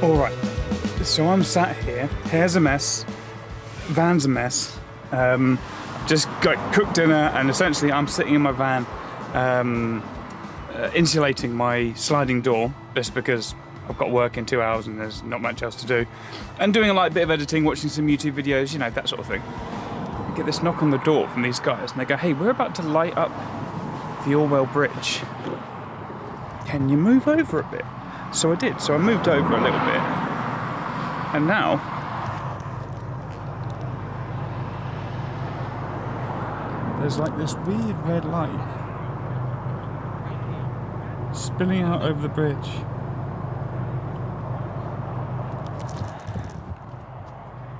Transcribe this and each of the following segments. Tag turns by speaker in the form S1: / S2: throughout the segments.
S1: Alright, so I'm sat here, hair's a mess, van's a mess, just got cooked dinner, and essentially I'm sitting in my van insulating my sliding door just because I've got work in 2 hours and there's not much else to do, and doing a light bit of editing, watching some YouTube videos, you know, that sort of thing. I get this knock on the door from these guys and they go, hey, we're about to light up the Orwell Bridge. Can you move over a bit? So I did, so I moved over a little bit, and now there's like this weird red light spilling out over the bridge.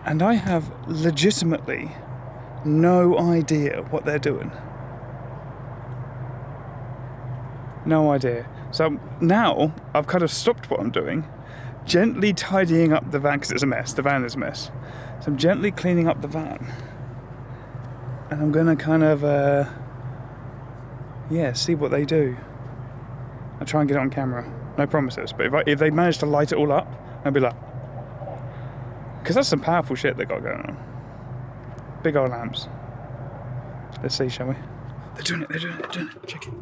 S1: And I have legitimately no idea what they're doing. No idea. So now I've kind of stopped what I'm doing, gently tidying up the van, because it's a mess, the van is a mess. So I'm gently cleaning up the van. And I'm gonna kind of, see what they do. I'll try and get it on camera, no promises, but if they manage to light it all up, I'll be like, because that's some powerful shit they got going on. Big old lamps. Let's see, shall we? They're doing it, check it.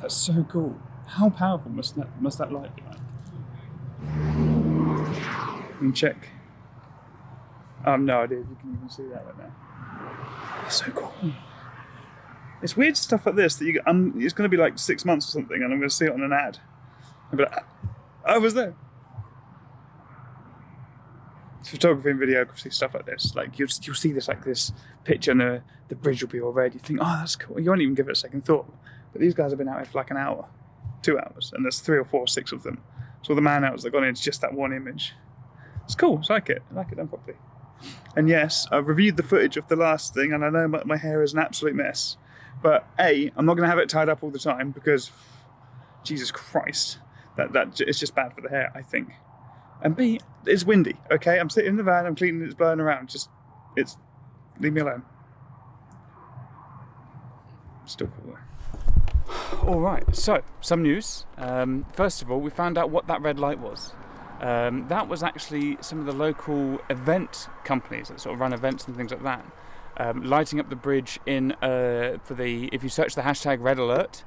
S1: That's so cool. How powerful must that light be like? And check. I have no idea if you can even see that right now. That's so cool. It's weird stuff like this that it's going to be like 6 months or something, and I'm going to see it on an ad. I'll be like, I was there. It's photography and videography, stuff like this. Like you'll see this picture, and the bridge will be all red. You think, oh, that's cool. You won't even give it a second thought. But these guys have been out here for like an hour, 2 hours, and there's 3 or 4 or 6 of them. So all the man hours that gone into just that one image. It's cool. I like it. I like it done properly. And yes, I've reviewed the footage of the last thing, and I know my hair is an absolute mess. But A, I'm not going to have it tied up all the time because, Jesus Christ, that it's just bad for the hair, I think. And B, it's windy. Okay, I'm sitting in the van, I'm cleaning, it's blowing around. Leave me alone. Still cool though. Alright, so, some news. First of all, we found out what that red light was. That was actually some of the local event companies that sort of run events and things like that, lighting up the bridge if you search the hashtag red alert,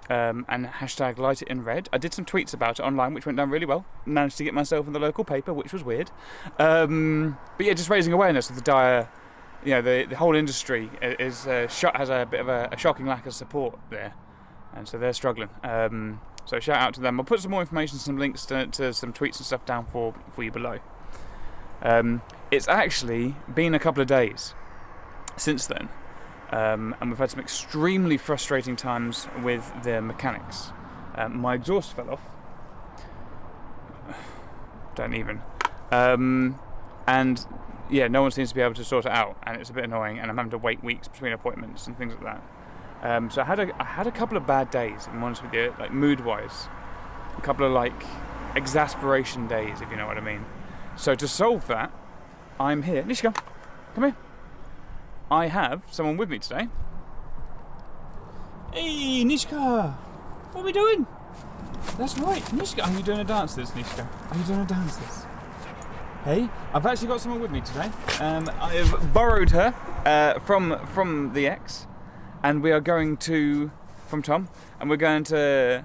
S1: and hashtag light it in red. I did some tweets about it online, which went down really well. Managed to get myself in the local paper, which was weird. But yeah, just raising awareness of the dire, the whole industry has a bit of a shocking lack of support there. And so they're struggling. So shout out to them. I'll put some more information, some links to some tweets and stuff down for you below. It's actually been a couple of days since then. And we've had some extremely frustrating times with the mechanics. My exhaust fell off. Don't even. And yeah, no one seems to be able to sort it out, and it's a bit annoying, and I'm having to wait weeks between appointments and things like that. So I had a couple of bad days, if I'm honest with you, like mood-wise. A couple of like exasperation days, if you know what I mean. So to solve that, I'm here. Nishka, come here. I have someone with me today. Hey, Nishka, what are we doing? That's right, Nishka. Are you doing a dance this, Nishka? Are you doing a dance this? Hey, I've actually got someone with me today. I have borrowed her from the ex. And we are going from Tom, and we're going to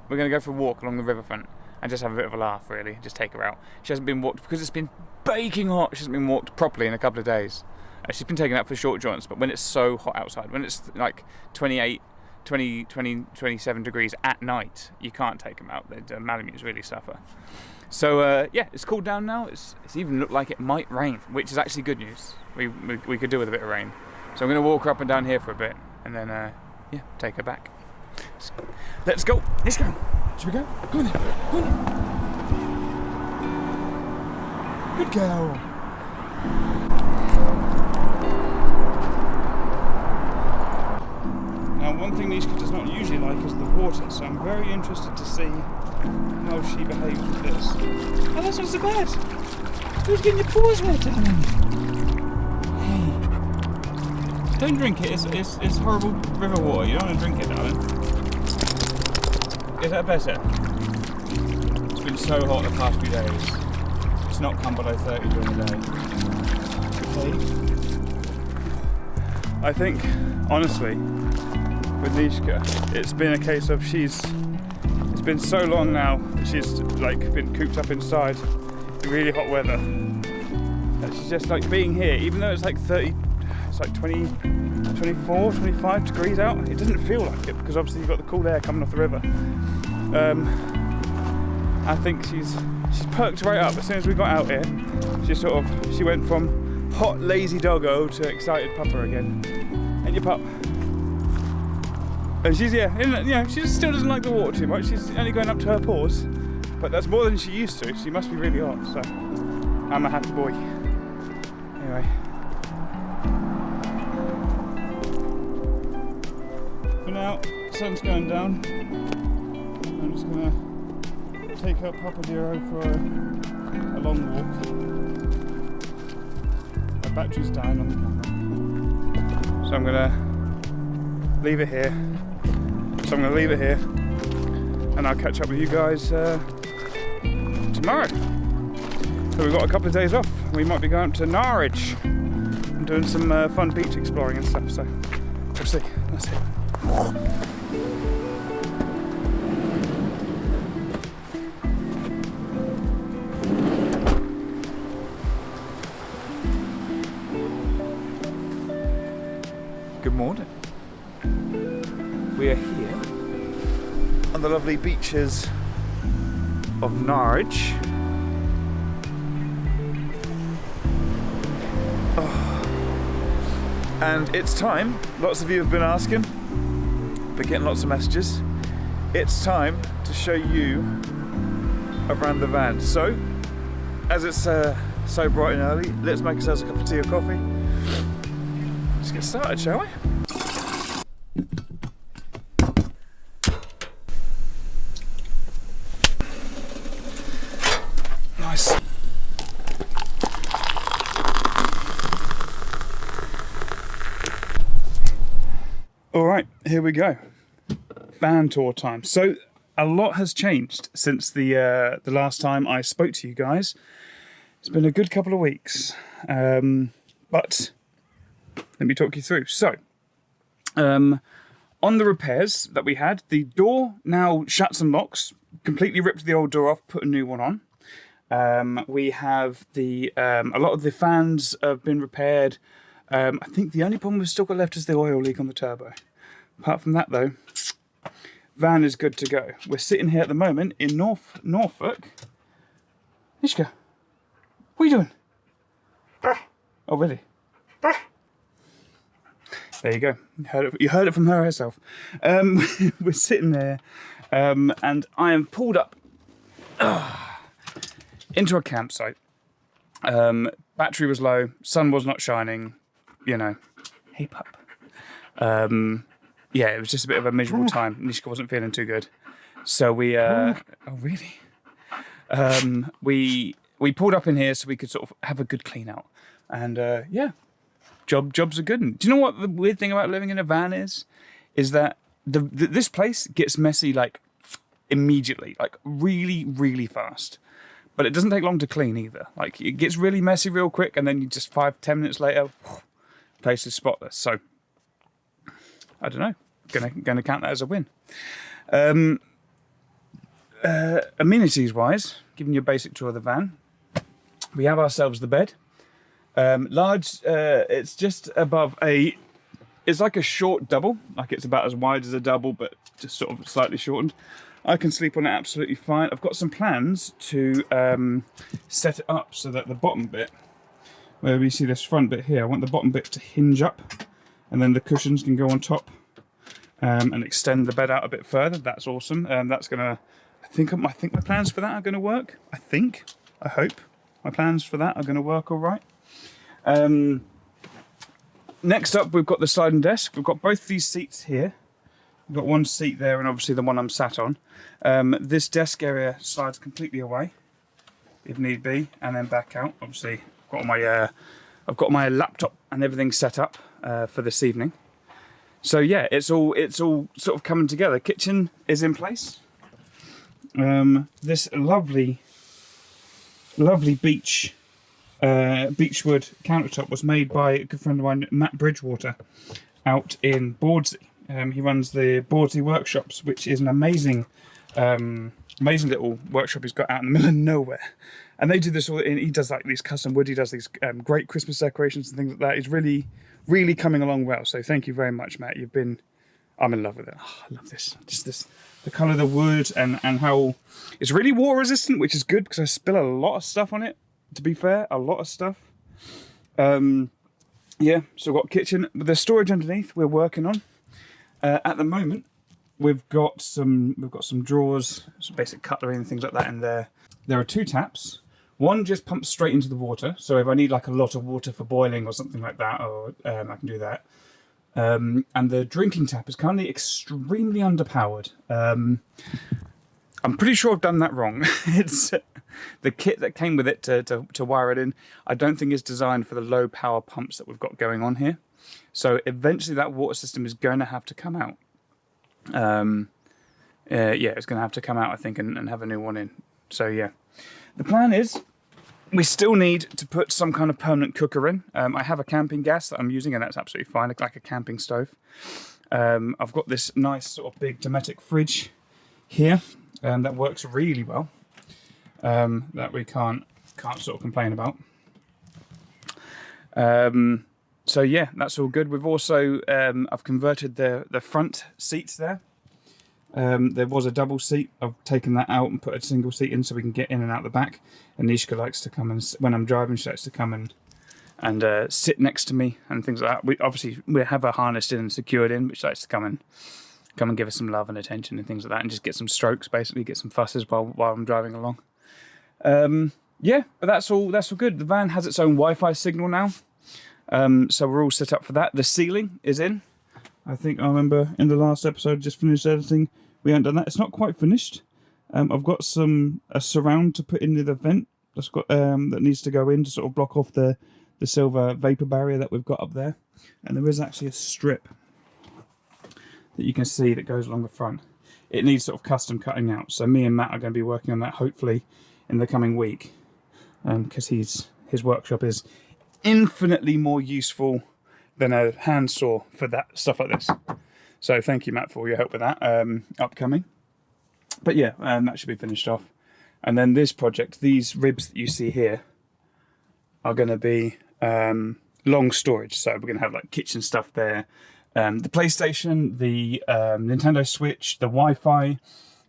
S1: go for a walk along the riverfront and just have a bit of a laugh, really. Just take her out. She hasn't been walked because it's been baking hot. She hasn't been walked properly in a couple of days. She's been taken out for short jaunts, but when it's so hot outside, when it's like 27 degrees at night, you can't take them out. The malamutes really suffer. So yeah, it's cooled down now. It's even looked like it might rain, which is actually good news. We could do with a bit of rain. So I'm going to walk her up and down here for a bit, and then take her back. Let's go. Let's go. Should we go? Go on then. Go on then. Good girl. Now, one thing Nishka does not usually like is the water, so I'm very interested to see how she behaves with this. Oh, that's not so bad. Who's getting your paws wet, darling? Hey. Don't drink it. It's horrible river water. You don't want to drink it, darling. Is that better? It's been so hot the past few days. It's not come below 30 during the day. Okay. I think, honestly, with Nishka, it's been a case of it's been so long now that she's like been cooped up inside in really hot weather. That she's just like being here, even though it's like 30, it's like 20, 24, 25 degrees out. It doesn't feel like it because obviously you've got the cool air coming off the river. I think she's perked right up. As soon as we got out here, she went from hot lazy doggo to excited pupper again. And your pup. And she's she still doesn't like the water too much. She's only going up to her paws, but that's more than she used to. She must be really hot. So I'm a happy boy. Anyway. For now, sun's going down. I'm just gonna take her Papa Dero for a long walk. My battery's dying on the camera, so I'm gonna leave it here. And I'll catch up with you guys tomorrow. So we've got a couple of days off. We might be going up to Norwich and doing some fun beach exploring and stuff. So we'll see. That's it. Good morning. We are here on the lovely beaches of Norwich. Oh. And it's time, lots of you have been asking, been getting lots of messages. It's time to show you around the van. So, as it's so bright and early, let's make ourselves a cup of tea or coffee. Let's get started, shall we? Nice. All right, here we go. Van tour time. So a lot has changed since the last time I spoke to you guys. It's been a good couple of weeks, but let me talk you through. So, on the repairs that we had, the door now shuts and locks. Completely ripped the old door off, put a new one on. We have a lot of the fans have been repaired. I think the only problem we've still got left is the oil leak on the turbo. Apart from that though, van is good to go. We're sitting here at the moment in Norfolk. Nishka, what are you doing? Oh really? There you go. You heard it from her herself. We're sitting there, and I am pulled up into a campsite. Battery was low, sun was not shining. You know, hey pup. Yeah, it was just a bit of a miserable time. Nishka wasn't feeling too good, so we. Oh really? We pulled up in here so we could sort of have a good clean out, and yeah. Jobs are good. And do you know what the weird thing about living in a van is that this place gets messy like immediately, like really, really fast. But it doesn't take long to clean either. Like it gets really messy real quick, and then you just 5-10 minutes later, place is spotless. So I don't know. Gonna count that as a win. Amenities wise, giving you a basic tour of the van, we have ourselves the bed. Large, it's just above it's like a short double, like it's about as wide as a double, but just sort of slightly shortened. I can sleep on it absolutely fine. I've got some plans to set it up so that the bottom bit, where we see this front bit here, I want the bottom bit to hinge up, and then the cushions can go on top and extend the bed out a bit further. That's awesome. That's gonna, I think my plans for that are gonna work. I hope my plans for that are gonna work all right. Next up, we've got the sliding desk. We've got both these seats here. We've got one seat there and obviously the one I'm sat on. This desk area slides completely away if need be, and then back out. Obviously, I've got my laptop and everything set up for this evening. So yeah, it's all sort of coming together. Kitchen is in place. this lovely beechwood countertop was made by a good friend of mine, Matt Bridgewater, out in Bawdsey. He runs the Bawdsey Workshops, which is an amazing little workshop he's got out in the middle of nowhere. And they do this all. He does like these custom wood. He does these great Christmas decorations and things like that. He's really, really coming along well. So thank you very much, Matt. I'm in love with it. Oh, I love this. Just the colour of the wood and how it's really water resistant, which is good because I spill a lot of stuff on it. To be fair, a lot of stuff. Yeah. So we've got kitchen with the storage underneath. We're working on. At the moment, we've got some drawers, some basic cutlery and things like that in there. There are 2 taps. One just pumps straight into the water, so if I need like a lot of water for boiling or something like that, or I can do that. And the drinking tap is currently extremely underpowered. I'm pretty sure I've done that wrong. It's the kit that came with it to wire it in. I don't think it's designed for the low power pumps that we've got going on here. So eventually that water system is going to have to come out. Yeah, it's going to have to come out, I think, and have a new one in. So yeah, the plan is we still need to put some kind of permanent cooker in. I have a camping gas that I'm using, and that's absolutely fine, like a camping stove. I've got this nice sort of big Dometic fridge here that works really well, that we can't sort of complain about. So yeah, that's all good. We've also I've converted the front seats there. There was a double seat. I've taken that out and put a single seat in so we can get in and out the back. And Nishka likes to come and, when I'm driving, she likes to come and sit next to me and things like that. We have her harnessed in and secured in, but she likes to come and give us some love and attention and things like that, and just get some strokes, basically get some fusses while I'm driving along. Yeah, but that's all good. The van has its own Wi-Fi signal now, so we're all set up for that. The ceiling is in. I think I remember in the last episode, just finished editing, we haven't done that. It's not quite finished. I've got a surround to put into the vent that's got that needs to go in to sort of block off the silver vapor barrier that we've got up there. And there is actually a strip that you can see that goes along the front. It needs sort of custom cutting out. So me and Matt are going to be working on that hopefully in the coming week, because his workshop is infinitely more useful than a handsaw for that stuff like this. So thank you, Matt, for all your help with that. Upcoming. But yeah, that should be finished off. And then this project, these ribs that you see here are going to be long storage. So we're going to have like kitchen stuff there. The PlayStation, the Nintendo Switch, the Wi-Fi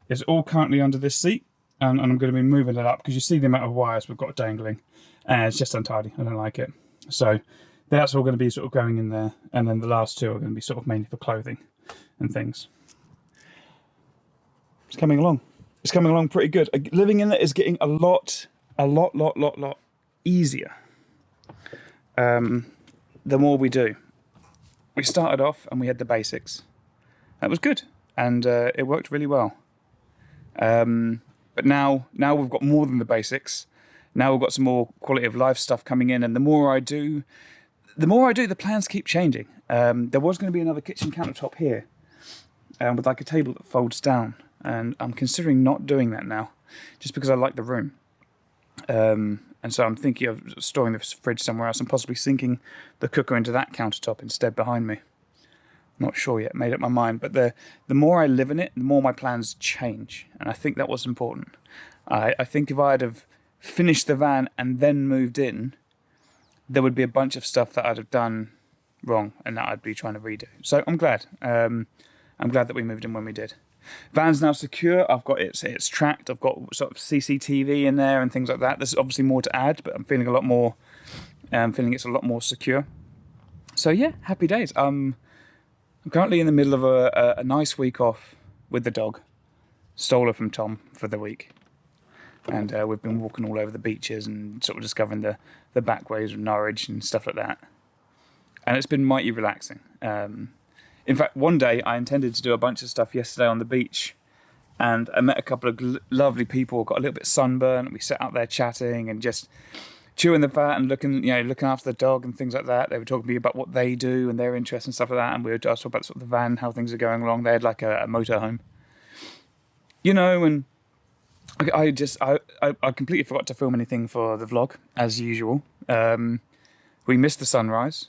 S1: is all currently under this seat. And I'm going to be moving it up because you see the amount of wires we've got dangling. And it's just untidy. I don't like it. So that's all going to be sort of going in there. And then the last 2 are going to be sort of mainly for clothing and things. It's coming along. It's coming along pretty good. Living in it is getting a lot easier. The more we do. We started off and we had the basics. That was good. And it worked really well. But now we've got more than the basics. Now we've got some more quality of life stuff coming in. And the more I do, the plans keep changing. There was going to be another kitchen countertop here with like a table that folds down. And I'm considering not doing that now, just because I like the room. And so I'm thinking of storing the fridge somewhere else and possibly sinking the cooker into that countertop instead behind me. Not sure yet, made up my mind. But the more I live in it, the more my plans change. And I think that was important. I think if I'd have finished the van and then moved in, there would be a bunch of stuff that I'd have done wrong and that I'd be trying to redo. So I'm glad. I'm glad that we moved in when we did. Van's now secure. I've got it's tracked. I've got sort of CCTV in there and things like that. There's obviously more to add, but I'm feeling a lot more. Feeling it's a lot more secure. So yeah, happy days. I'm currently in the middle of a nice week off with the dog. Stole her from Tom for the week, and we've been walking all over the beaches and sort of discovering the back ways of Norwich and stuff like that. And it's been mighty relaxing. In fact, one day I intended to do a bunch of stuff yesterday on the beach, and I met a couple of lovely people, got a little bit sunburned, and we sat out there chatting and just chewing the fat and looking after the dog and things like that. They were talking to me about what they do and their interests and stuff like that, and I was talking about sort of the van, how things are going along. They had like a motorhome, and I completely forgot to film anything for the vlog, as usual. We missed the sunrise.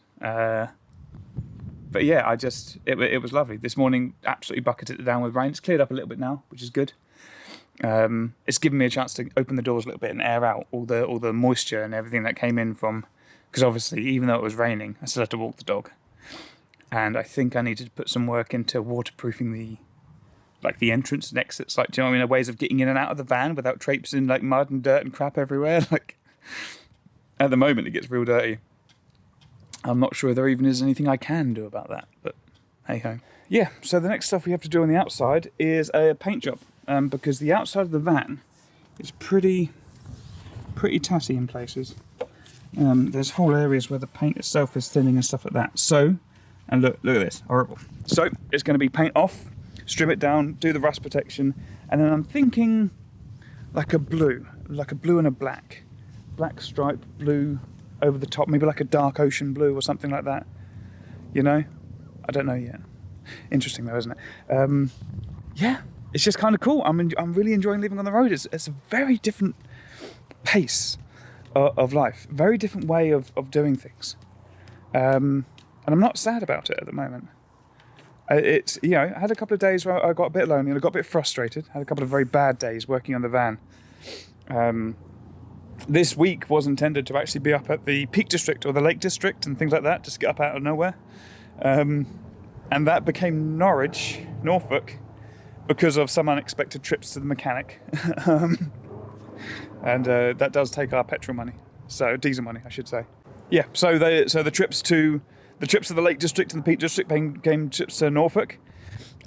S1: But yeah, it was lovely. This morning, absolutely bucketed it down with rain. It's cleared up a little bit now, which is good. It's given me a chance to open the doors a little bit and air out all the moisture and everything that came in from, because obviously, even though it was raining, I still had to walk the dog. And I think I needed to put some work into waterproofing the entrance and exits, like, do you know what I mean? Ways of getting in and out of the van without traipsing like mud and dirt and crap everywhere. Like, at the moment, it gets real dirty. I'm not sure there even is anything I can do about that, but hey ho. Yeah, so the next stuff we have to do on the outside is a paint job, because the outside of the van is pretty tatty in places. There's whole areas where the paint itself is thinning and stuff like that. So, and look at this, horrible. So it's going to be paint off, strip it down, do the rust protection, and then I'm thinking like a blue and a black stripe blue over the top, maybe like a dark ocean blue or something like that. You know, I don't know yet. Interesting though, isn't it? Yeah, it's just kind of cool. I'm really enjoying living on the road. It's a very different pace of life, very different way of doing things, and I'm not sad about it at the moment. It's, you know, I had a couple of days where I got a bit lonely and I got a bit frustrated. I had a couple of very bad days working on the van. This week was intended to actually be up at the Peak District or the Lake District and things like that, just get up out of nowhere. And that became Norfolk, because of some unexpected trips to the mechanic. And that does take our petrol money, so diesel money, I should say. Yeah, so the trips to the Lake District and the Peak District became trips to Norfolk,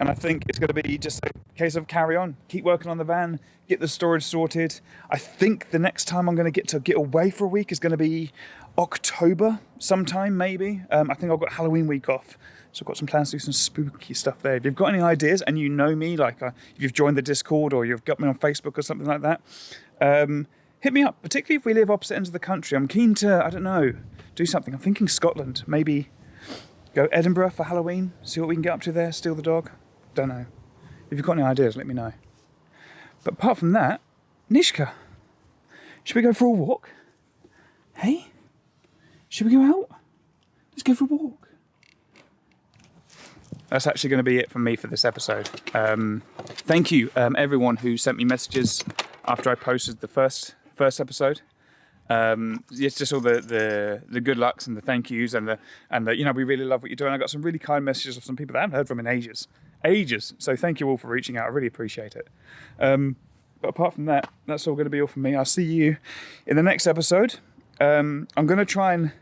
S1: and I think it's going to be just a case of carry on, keep working on the van, get the storage sorted. I think the next time I'm going to get away for a week is going to be October sometime, maybe. I think I've got Halloween week off, so I've got some plans to do some spooky stuff there. If you've got any ideas and you know me, like if you've joined the Discord or you've got me on Facebook or something like that, hit me up, particularly if we live opposite ends of the country. I'm keen to, I don't know, do something. I'm thinking Scotland, maybe go Edinburgh for Halloween, see what we can get up to there, steal the dog. Don't know. If you've got any ideas, let me know. But apart from that, Nishka, should we go for a walk? Hey? Should we go out? Let's go for a walk. That's actually going to be it from me for this episode. Thank you, everyone who sent me messages after I posted the first episode. It's just all the good lucks and the thank yous and the you know, we really love what you're doing. I got some really kind messages of some people that I haven't heard from in ages. So thank you all for reaching out. I really appreciate it. But apart from that, that's all going to be all from me. I'll see you in the next episode. I'm going to try and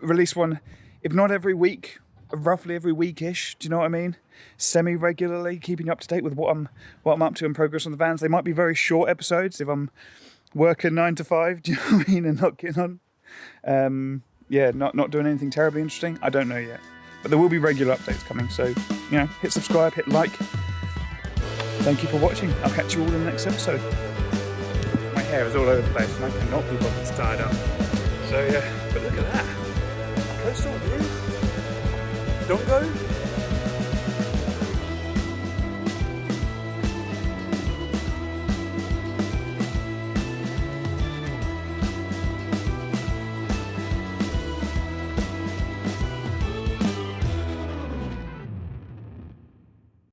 S1: release one, if not every week, roughly every week-ish. Do you know what I mean? Semi-regularly, keeping you up to date with what I'm up to and progress on the vans. They might be very short episodes if I'm working 9 to 5. Do you know what I mean? And not getting on. Yeah, not doing anything terribly interesting. I don't know yet. But there will be regular updates coming. So, you know, hit subscribe, hit like. Thank you for watching. I'll catch you all in the next episode. My hair is all over the place and I cannot be bothered to tie it up. So yeah, but look at that. Coastal view. Don't go.